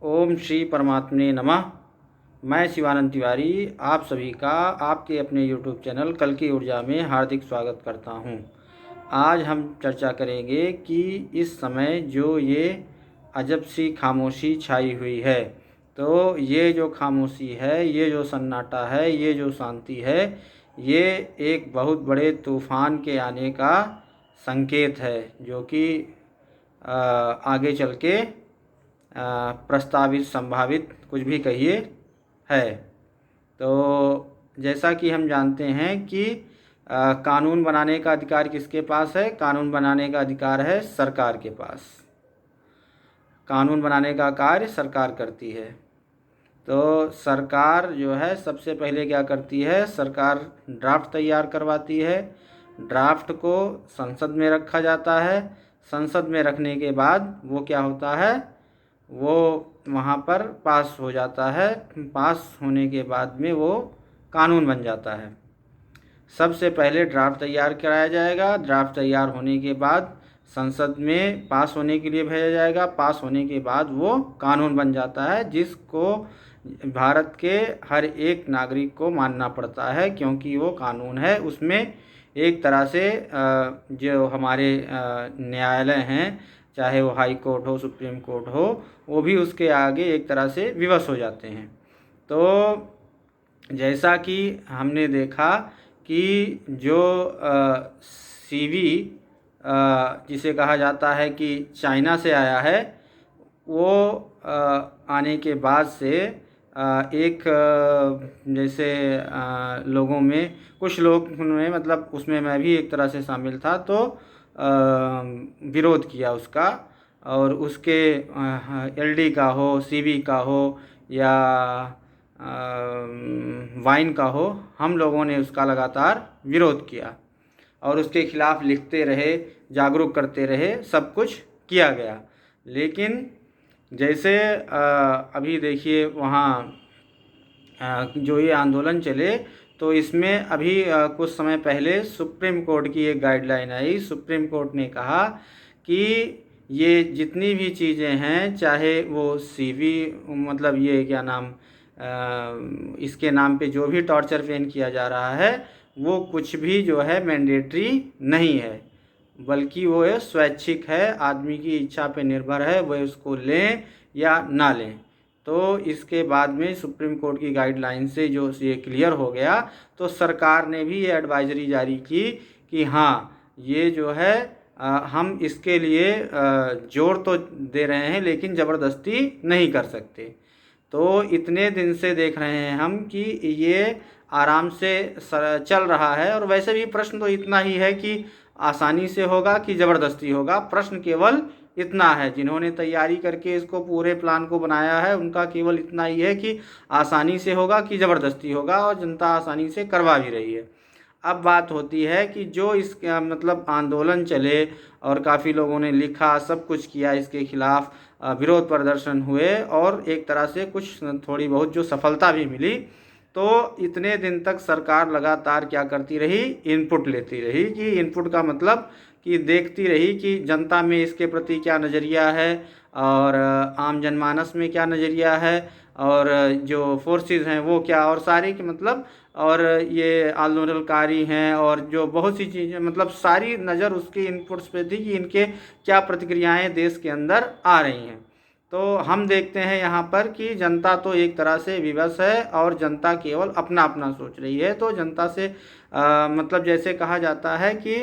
ओम श्री परमात्मने नमः। मैं शिवानंद तिवारी आप सभी का आपके अपने YouTube चैनल कल की ऊर्जा में हार्दिक स्वागत करता हूं। आज हम चर्चा करेंगे कि इस समय जो ये अजब सी खामोशी छाई हुई है, तो ये जो खामोशी है, ये जो सन्नाटा है, ये जो शांति है, ये एक बहुत बड़े तूफान के आने का संकेत है, जो कि आगे चल के प्रस्तावित संभावित कुछ भी कहिए है। तो जैसा कि हम जानते हैं कि कानून बनाने का अधिकार किसके पास है? कानून बनाने का अधिकार है सरकार के पास। कानून बनाने का कार्य सरकार करती है। तो सरकार जो है सबसे पहले क्या करती है? सरकार ड्राफ्ट तैयार करवाती है। ड्राफ्ट को संसद में रखा जाता है। संसद में रखने के बाद वो क्या होता है? वो वहाँ पर पास हो जाता है। पास होने के बाद में वो कानून बन जाता है। सबसे पहले ड्राफ्ट तैयार कराया जाएगा। ड्राफ्ट तैयार होने के बाद संसद में पास होने के लिए भेजा जाएगा। पास होने के बाद वो कानून बन जाता है, जिसको भारत के हर एक नागरिक को मानना पड़ता है, क्योंकि वो कानून है। उसमें एक तरह से जो हमारे न्यायालय हैं, चाहे वो हाई कोर्ट हो, सुप्रीम कोर्ट हो, वो भी उसके आगे एक तरह से विवश हो जाते हैं। तो जैसा कि हमने देखा कि जो सीवी जिसे कहा जाता है कि चाइना से आया है, वो आने के बाद से एक जैसे लोगों में कुछ लोग में मतलब उसमें मैं भी एक तरह से शामिल था, तो विरोध किया उसका। और उसके एलडी का हो, सीवी का हो या वाइन का हो, हम लोगों ने उसका लगातार विरोध किया और उसके खिलाफ लिखते रहे, जागरूक करते रहे, सब कुछ किया गया। लेकिन जैसे अभी देखिए वहाँ जो ये आंदोलन चले, तो इसमें अभी कुछ समय पहले सुप्रीम कोर्ट की एक गाइडलाइन आई। सुप्रीम कोर्ट ने कहा कि ये जितनी भी चीज़ें हैं, चाहे वो सीवी मतलब ये क्या नाम इसके नाम पे जो भी टॉर्चर पेन किया जा रहा है, वो कुछ भी जो है मैंडेटरी नहीं है, बल्कि वो स्वैच्छिक है। आदमी की इच्छा पे निर्भर है वह उसको लें या ना लें। तो इसके बाद में सुप्रीम कोर्ट की गाइडलाइन से जो ये क्लियर हो गया, तो सरकार ने भी ये एडवाइजरी जारी की कि हाँ, ये जो है हम इसके लिए जोर तो दे रहे हैं, लेकिन ज़बरदस्ती नहीं कर सकते। तो इतने दिन से देख रहे हैं हम कि ये आराम से चल रहा है। और वैसे भी प्रश्न तो इतना ही है कि आसानी से होगा कि ज़बरदस्ती होगा। प्रश्न केवल इतना है, जिन्होंने तैयारी करके इसको पूरे प्लान को बनाया है, उनका केवल इतना ही है कि आसानी से होगा कि ज़बरदस्ती होगा, और जनता आसानी से करवा भी रही है। अब बात होती है कि जो इस मतलब आंदोलन चले और काफ़ी लोगों ने लिखा, सब कुछ किया, इसके खिलाफ विरोध प्रदर्शन हुए और एक तरह से कुछ थोड़ी बहुत जो सफलता भी मिली, तो इतने दिन तक सरकार लगातार क्या करती रही? इनपुट लेती रही। कि इनपुट का मतलब कि देखती रही कि जनता में इसके प्रति क्या नज़रिया है, और आम जनमानस में क्या नज़रिया है, और जो फोर्सेस हैं वो क्या, और सारे के मतलब, और ये आंदोलनकारी हैं, और जो बहुत सी चीज़ें, मतलब सारी नज़र उसके इनपुट्स पे थी कि इनके क्या प्रतिक्रियाएं देश के अंदर आ रही हैं। तो हम देखते हैं यहाँ पर कि जनता तो एक तरह से विवश है, और जनता केवल अपना अपना सोच रही है। तो जनता से मतलब जैसे कहा जाता है कि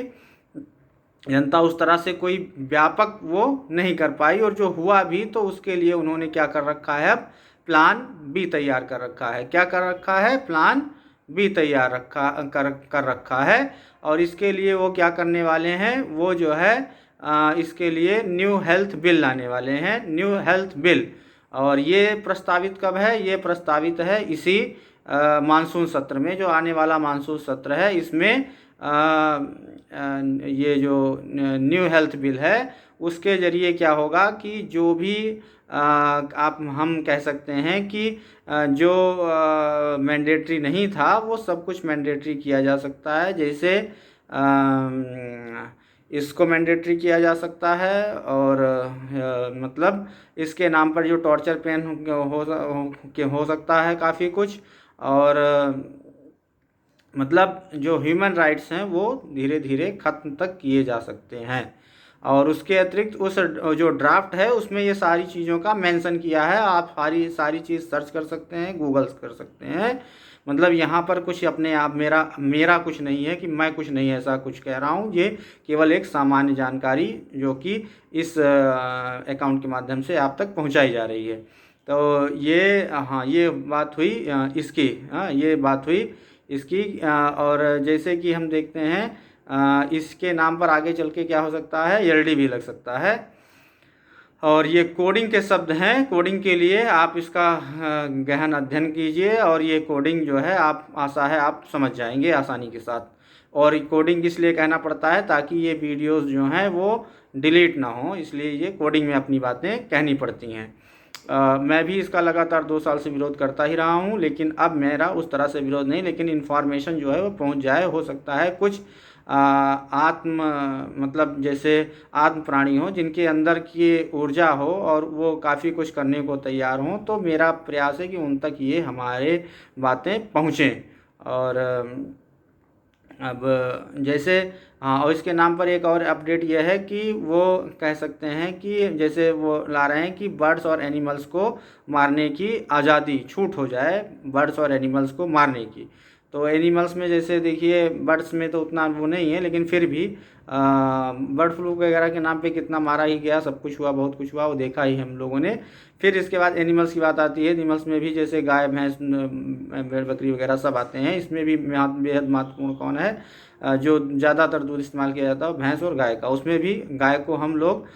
जनता उस तरह से कोई व्यापक वो नहीं कर पाई, और जो हुआ भी तो उसके लिए उन्होंने क्या कर रखा है? अब प्लान बी तैयार कर रखा है। क्या कर रखा है? प्लान बी तैयार कर रखा है। और इसके लिए वो क्या करने वाले हैं? वो जो है इसके लिए न्यू हेल्थ बिल लाने वाले हैं, न्यू हेल्थ बिल। और ये प्रस्तावित कब है? ये प्रस्तावित है इसी मानसून सत्र में, जो आने वाला मानसून सत्र है। इसमें ये जो न्यू हेल्थ बिल है, उसके ज़रिए क्या होगा कि जो भी आप हम कह सकते हैं कि जो मैंडेटरी नहीं था, वो सब कुछ मैंडेटरी किया जा सकता है। जैसे इसको मैंडेटरी किया जा सकता है। और मतलब इसके नाम पर जो टॉर्चर पेन हो सकता है काफ़ी कुछ। और मतलब जो ह्यूमन राइट्स हैं वो धीरे धीरे ख़त्म तक किए जा सकते हैं। और उसके अतिरिक्त उस जो ड्राफ्ट है उसमें ये सारी चीज़ों का मेंशन किया है। आप सारी सारी चीज़ सर्च कर सकते हैं, गूगल कर सकते हैं। मतलब यहाँ पर कुछ अपने आप मेरा कुछ नहीं है कि मैं कुछ नहीं ऐसा कुछ कह रहा हूँ। ये केवल एक सामान्य जानकारी जो कि इस अकाउंट के माध्यम से आप तक पहुँचाई जा रही है। तो ये बात हुई इसकी। ये बात हुई इसकी। और जैसे कि हम देखते हैं इसके नाम पर आगे चल के क्या हो सकता है, एलडी भी लग सकता है। और ये कोडिंग के शब्द हैं। कोडिंग के लिए आप इसका गहन अध्ययन कीजिए और ये कोडिंग जो है आप समझ जाएंगे आसानी के साथ। और कोडिंग इसलिए कहना पड़ता है ताकि ये वीडियोस जो हैं वो डिलीट ना हो, इसलिए ये कोडिंग में अपनी बातें कहनी पड़ती हैं। मैं भी इसका लगातार 2 साल से विरोध करता ही रहा हूँ, लेकिन अब मेरा उस तरह से विरोध नहीं, लेकिन इन्फॉर्मेशन जो है वो पहुँच जाए। हो सकता है कुछ मतलब जैसे आत्म प्राणी हो जिनके अंदर की ऊर्जा हो और वो काफ़ी कुछ करने को तैयार हों, तो मेरा प्रयास है कि उन तक ये हमारे बातें पहुँचें। और अब जैसे और इसके नाम पर एक और अपडेट यह है कि वो कह सकते हैं कि जैसे वो ला रहे हैं कि बर्ड्स और एनिमल्स को मारने की आज़ादी, छूट हो जाए बर्ड्स और एनिमल्स को मारने की। तो एनिमल्स में जैसे देखिए, बर्ड्स में तो उतना वो नहीं है, लेकिन फिर भी बर्ड फ्लू वगैरह के नाम पे कितना मारा ही गया, सब कुछ हुआ, बहुत कुछ हुआ, वो देखा ही हम लोगों ने। फिर इसके बाद एनिमल्स की बात आती है। एनिमल्स में भी जैसे गाय, भैंस, भेड़, बकरी वगैरह सब आते हैं। इसमें भी बेहद महत्वपूर्ण कौन है, जो ज़्यादातर दूध इस्तेमाल किया जाता है भैंस और गाय का। उसमें भी गाय को हम लोग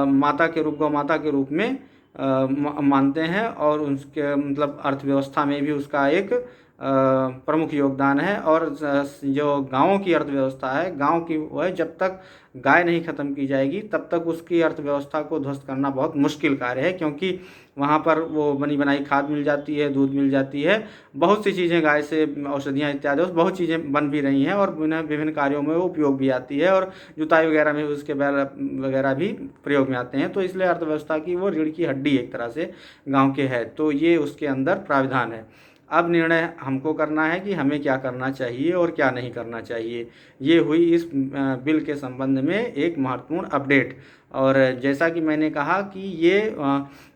माता के रूप, गौ माता के रूप में मानते हैं। और उसके मतलब अर्थव्यवस्था में भी उसका एक प्रमुख योगदान है। और जो गाँवों की अर्थव्यवस्था है, गांव की वो है, जब तक गाय नहीं ख़त्म की जाएगी तब तक उसकी अर्थव्यवस्था को ध्वस्त करना बहुत मुश्किल कार्य है, क्योंकि वहाँ पर वो बनी बनाई खाद मिल जाती है, दूध मिल जाती है, बहुत सी चीज़ें गाय से, औषधियाँ इत्यादि बहुत चीज़ें बन भी रही हैं और विभिन्न कार्यों में वो उपयोग भी आती है। और जुताई वगैरह में उसके बैल वगैरह भी प्रयोग में आते हैं। तो इसलिए अर्थव्यवस्था की वो रीढ़ की हड्डी एक तरह से गाँव के है। तो ये उसके अंदर प्राविधान है। अब निर्णय हमको करना है कि हमें क्या करना चाहिए और क्या नहीं करना चाहिए। ये हुई इस बिल के संबंध में एक महत्वपूर्ण अपडेट। और जैसा कि मैंने कहा कि ये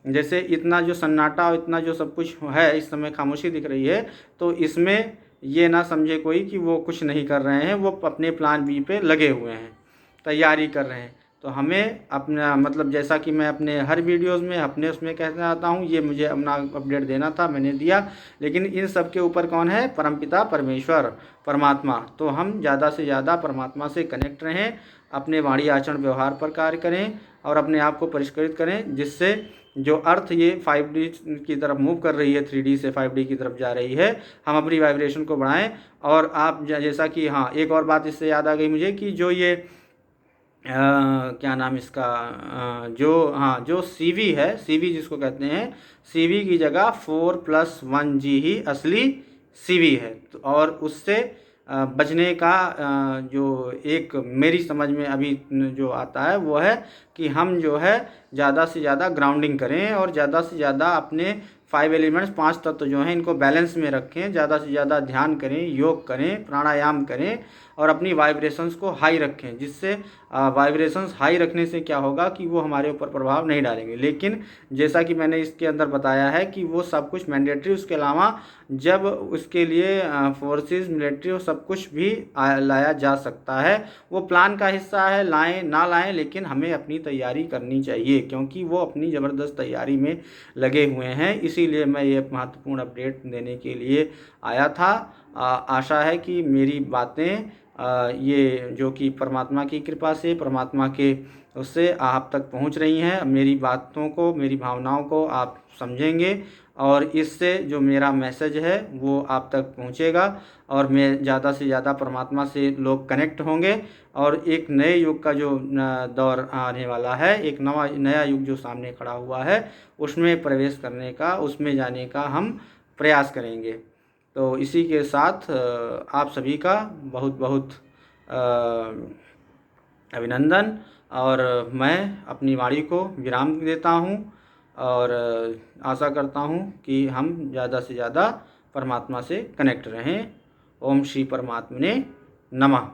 जैसे इतना जो सन्नाटा और इतना जो सब कुछ है, इस समय खामोशी दिख रही है, तो इसमें ये ना समझे कोई कि वो कुछ नहीं कर रहे हैं। वो अपने प्लान बी पे लगे हुए हैं, तैयारी कर रहे हैं। तो हमें अपना मतलब जैसा कि मैं अपने हर वीडियोस में अपने उसमें कहता आता हूँ, ये मुझे अपना अपडेट देना था, मैंने दिया। लेकिन इन सब के ऊपर कौन है, परमपिता परमेश्वर, परमात्मा। तो हम ज़्यादा से ज़्यादा परमात्मा से कनेक्ट रहें, अपने वाणी आचरण व्यवहार पर कार्य करें और अपने आप को परिष्कृत करें, जिससे जो अर्थ ये 5D की तरफ मूव कर रही है, 3D से 5D की तरफ जा रही है, हम अपनी वाइब्रेशन को बढ़ाएं। और आप जैसा कि एक और बात इससे याद आ गई मुझे कि जो ये क्या नाम इसका, जो CV है, CV जिसको कहते हैं, CV की जगह 4+1G ही असली CV है। तो और उससे बचने का जो एक मेरी समझ में अभी जो आता है वो है कि हम जो है ज़्यादा से ज़्यादा ग्राउंडिंग करें और ज़्यादा से ज़्यादा अपने 5 एलिमेंट्स, 5 तत्व जो हैं, इनको बैलेंस में रखें। ज़्यादा से ज़्यादा ध्यान करें, योग करें, प्राणायाम करें और अपनी वाइब्रेशंस को हाई रखें। जिससे वाइब्रेशंस हाई रखने से क्या होगा कि वो हमारे ऊपर प्रभाव नहीं डालेंगे। लेकिन जैसा कि मैंने इसके अंदर बताया है कि वो सब कुछ मैंडेटरी, उसके अलावा जब उसके लिए फोर्सेस, मिलिट्री और सब कुछ भी लाया जा सकता है, वो प्लान का हिस्सा है। लाएं ना लाएं, लेकिन हमें अपनी तैयारी करनी चाहिए, क्योंकि वो अपनी ज़बरदस्त तैयारी में लगे हुए हैं। इसीलिए मैं ये महत्वपूर्ण अपडेट देने के लिए आया था। आशा है कि मेरी बातें ये जो कि परमात्मा की कृपा से, परमात्मा के उससे आप तक पहुंच रही हैं। मेरी बातों को, मेरी भावनाओं को आप समझेंगे और इससे जो मेरा मैसेज है वो आप तक पहुंचेगा और मैं ज़्यादा से ज़्यादा परमात्मा से लोग कनेक्ट होंगे। और एक नए युग का जो दौर आने वाला है, एक नया युग जो सामने खड़ा हुआ है, उसमें प्रवेश करने का, उसमें जाने का हम प्रयास करेंगे। तो इसी के साथ आप सभी का बहुत बहुत अभिनंदन। और मैं अपनी वाणी को विराम देता हूँ और आशा करता हूँ कि हम ज़्यादा से ज़्यादा परमात्मा से कनेक्ट रहें। ओम श्री परमात्मने नमः।